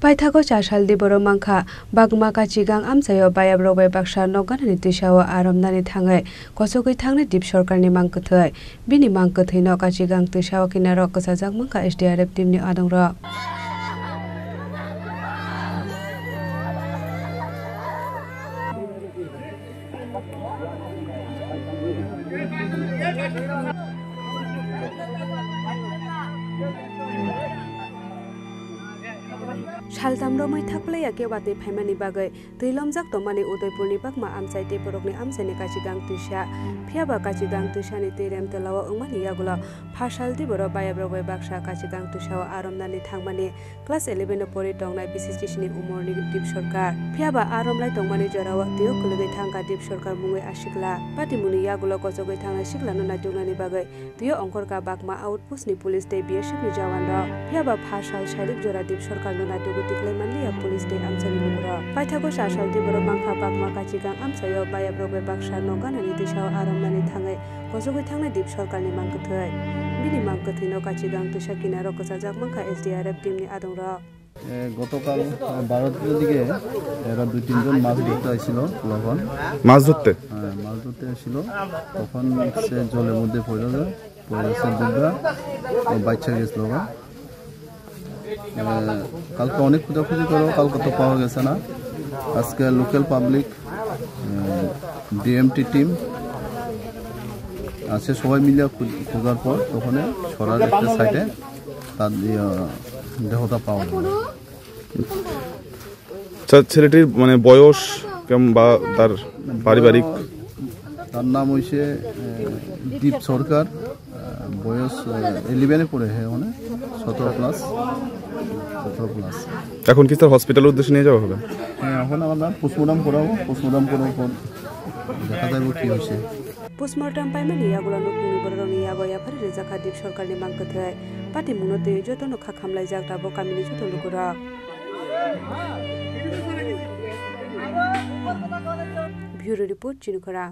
Paithago chasaldi boro mangkha bagma kachigang amsayo bayabrok baksa nokganani tisao aramnani thangai kosogoi thangnai dip sarkarni mangkhathai bini mangkhathai no kachigang tisao kinaro kasajak mangkha SDRF team ni adongra Shaltamro mai thaklai ya kewate phaimani bagai tuilomjak tomani Udaipurni bakma amchai te borokni amchani kachigang tuisha phiaba kachigang tuishani terem telawa ungmani yagula phasaldi boro bayabrok baksa kachigang tuishao aramnani thangmani class 11 no pori tongnai BCCC ni umorni dip sarkar phiaba aramlai tongmani jorawa teo kulugai thangka dip sarkar mungoi asikla patimuni yagula kosogoi thangna siklano naitungani bagai teo ongkorka bakma outpost ni police te BSF ni jawan ro phiaba phasal shailik jora dip sarkar no naitung tiklai manliya police day amchani lumra paithago sasalti boro mangkha bakma kachigang amsayo bayabrok baksa nokganani tisao aramnani thangai kosogoi thangnai dip sarkarni mangkhathai bini mangkhathai no kachigang tisha kinaro kasajak mangkha SDRF team ni adongra গতকাল 12টার দিকে এরা দুই তিনজন মাছ ধরতে আসছিল তখন মাছ ধরতে আসছিল তখন সে জলের মধ্যে পড়ে যায় সে দুধরা বাচ্চা গেছিল কালকে অনেক খোঁজাখুঁজি করো কালকে তো পাওয়া গেছে না আজকে লোকাল পাবলিক ডিএমটি টিম আছে সবাই মিলে খোঁজার পর তখন সরার একটা সাইডে তার দেহটা পাওয়া গেল ছেলেটির মানে বয়স কেমন বা তার পারিবারিক তার নাম হইছে দীপ সরকার বয়স 11 এ পড়ে মানে 17 প্লাস এখন কি তার হসপিটালের উদ্দেশ্যে নিয়ে যাওয়া হবে হ্যাঁ এখন আমরা পোস্টমর্টম করাবো পোস্টমর্টম করার পর দেখা যাবে কি হইছে পোস্টমর্টম পাইমানি ইয়াগুলা নকুনি বররনি ইয়াগয়া ফারি রেজাকা দীপ সরকারনি মাংকথায় পাটি মুনতে যতন খা খামলাই জাগটা বকামিনি যতন লুকুরা ব্যুরো রিপোর্ট চিনখরা।